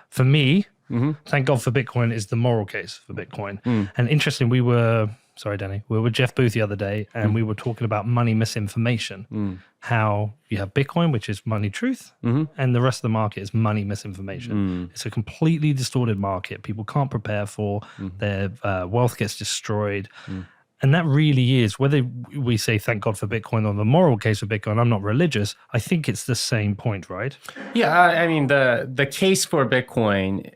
For me, thank God for Bitcoin is the moral case for Bitcoin. And interesting, sorry, Danny, we were with Jeff Booth the other day, and we were talking about money misinformation. How you have Bitcoin, which is money truth, and the rest of the market is money misinformation. It's a completely distorted market. People can't prepare for, their wealth gets destroyed. And that really is, whether we say thank God for Bitcoin or the moral case of Bitcoin, I'm not religious, I think it's the same point, right? Yeah, I mean, the case for Bitcoin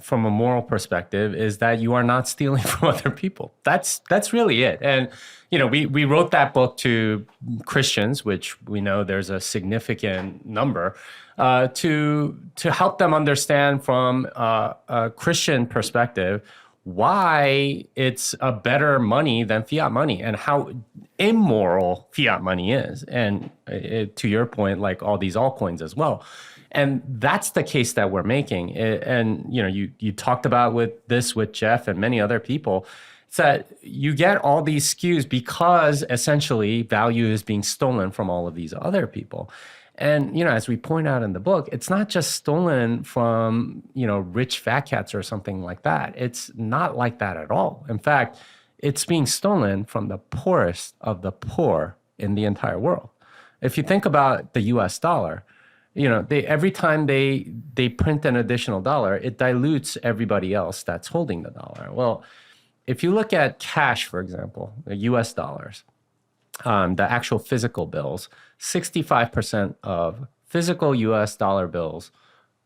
from a moral perspective is that you are not stealing from other people. That's really it. And, you know, we wrote that book to Christians, which we know there's a significant number, to help them understand from a Christian perspective why it's a better money than fiat money and how immoral fiat money is. And to your point, like all these altcoins as well. And that's the case that we're making. And you know, you talked about with Jeff and many other people. It's that you get all these skews because essentially value is being stolen from all of these other people. And, you know, as we point out in the book, it's not just stolen from, you know, rich fat cats or something like that. It's not like that at all. In fact, it's being stolen from the poorest of the poor in the entire world. If you think about the US dollar, you know, every time they print an additional dollar, it dilutes everybody else that's holding the dollar. Well, if you look at cash, for example, the US dollars, the actual physical bills, 65% of physical US dollar bills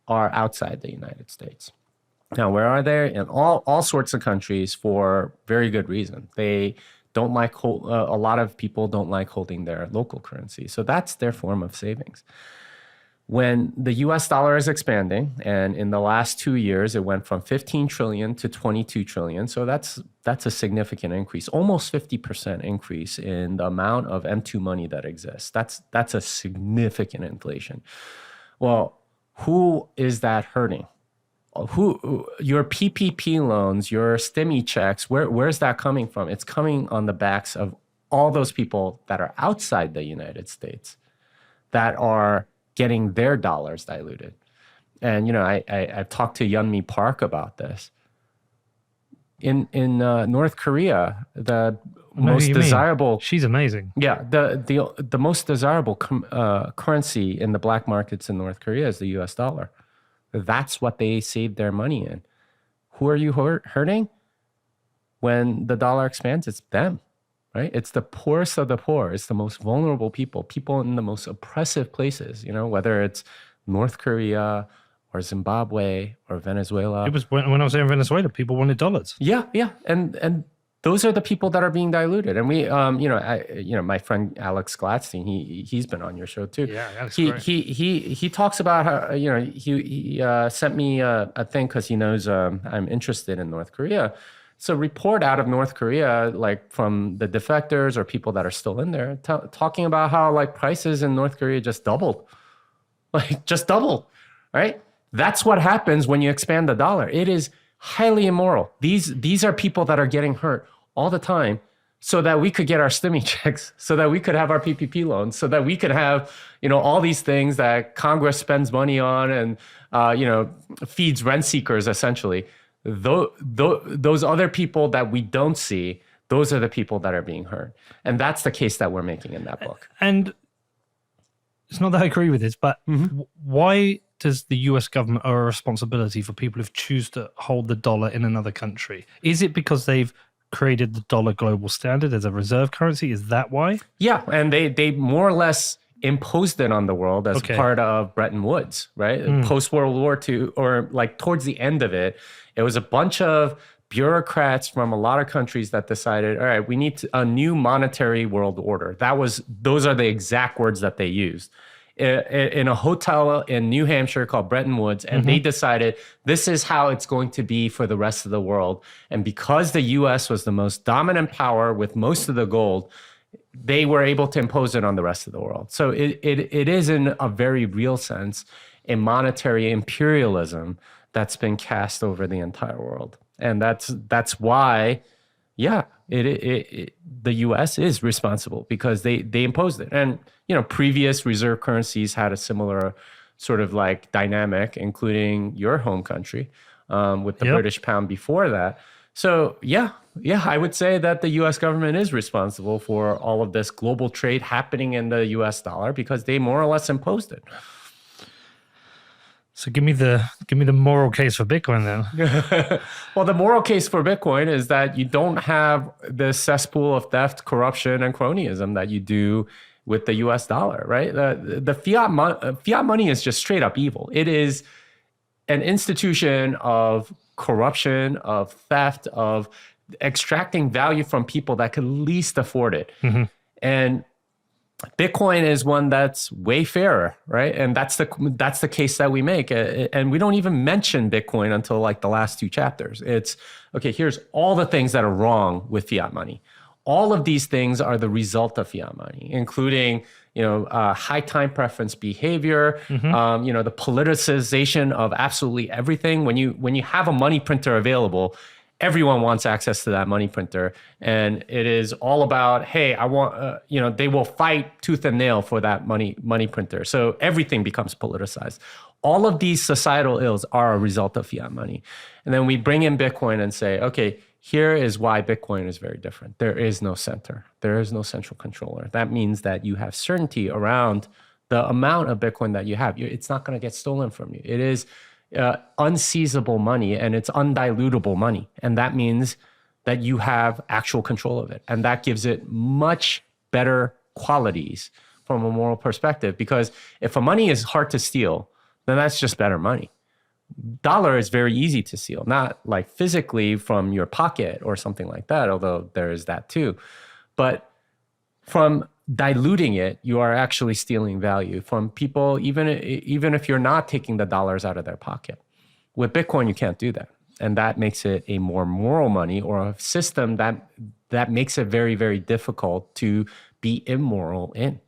are outside the United States. Now, where are they? In all sorts of countries for very good reason. They don't like, a lot of people don't like holding their local currency. So that's their form of savings. When the US dollar is expanding, and in the last 2 years, it went from 15 trillion to 22 trillion. So that's a significant increase, almost 50% increase in the amount of M2 money that exists. That's a significant inflation. Well, who is that hurting? Your PPP loans, your STIMI checks, where's that coming from? It's coming on the backs of all those people that are outside the United States that are getting their dollars diluted. And, you know, I've talked to Yeonmi Park about this. In North Korea, the most desirable... She's amazing. Yeah, the most desirable currency in the black markets in North Korea is the US dollar. That's what they save their money in. Who are you hurting? When the dollar expands, it's them. Right? It's the poorest of the poor. It's the most vulnerable people in the most oppressive places, you know, whether it's North Korea or Zimbabwe or Venezuela. It was when I was in Venezuela, people wanted dollars. Yeah. And those are the people that are being diluted. And we, you know, my friend Alex Gladstein, he's been on your show too. Yeah, Alex, he talks about how, you know, he sent me a thing because he knows I'm interested in North Korea. It's a report out of North Korea, like from the defectors or people that are still in there, talking about how like prices in North Korea just doubled, right? That's what happens when you expand the dollar. It is highly immoral. These are people that are getting hurt all the time so that we could get our STIMI checks, so that we could have our PPP loans, so that we could have, you know, all these things that Congress spends money on and, you know, feeds rent seekers essentially. Those other people that we don't see, those are the people that are being hurt. And that's the case that we're making in that book. And it's not that I agree with this, but why does the US government owe a responsibility for people who choose to hold the dollar in another country? Is it because they've created the dollar global standard as a reserve currency? Is that why? Yeah, and they more or less imposed it on the world as part of Bretton Woods, right? Post-World War II, or like towards the end of it, it was a bunch of bureaucrats from a lot of countries that decided, all right, we need a new monetary world order. Those are the exact words that they used. In a hotel in New Hampshire called Bretton Woods, and they decided this is how it's going to be for the rest of the world. And because the US was the most dominant power with most of the gold, they were able to impose it on the rest of the world. So it is in a very real sense a monetary imperialism that's been cast over the entire world. And that's why, yeah, the US is responsible because they imposed it. And, you know, previous reserve currencies had a similar sort of like dynamic, including your home country with the British pound before that. So yeah, I would say that the U.S. government is responsible for all of this global trade happening in the U.S. dollar because they more or less imposed it. So give me the moral case for Bitcoin then. Well, the moral case for Bitcoin is that you don't have this cesspool of theft, corruption, and cronyism that you do with the U.S. dollar, right? The fiat money is just straight up evil. It is an institution of corruption, of theft, of extracting value from people that could least afford it. Mm-hmm. And Bitcoin is one that's way fairer, right? And that's the case that we make. And we don't even mention Bitcoin until like the last two chapters. It's, okay, here's all the things that are wrong with fiat money. All of these things are the result of fiat money, including, high time preference behavior, the politicization of absolutely everything. When you have a money printer available, everyone wants access to that money printer. And it is all about, hey, I want, they will fight tooth and nail for that money printer. So everything becomes politicized. All of these societal ills are a result of fiat money. And then we bring in Bitcoin and say, okay, here is why Bitcoin is very different. There is no center. There is no central controller. That means that you have certainty around the amount of Bitcoin that you have. It's not going to get stolen from you. It is unseizable money and it's undilutable money. And that means that you have actual control of it. And that gives it much better qualities from a moral perspective. Because if a money is hard to steal, then that's just better money. Dollar is very easy to steal, not like physically from your pocket or something like that, although there is that too. But from diluting it, you are actually stealing value from people, even if you're not taking the dollars out of their pocket. With Bitcoin, you can't do that. And that makes it a more moral money, or a system that makes it very, very difficult to be immoral in.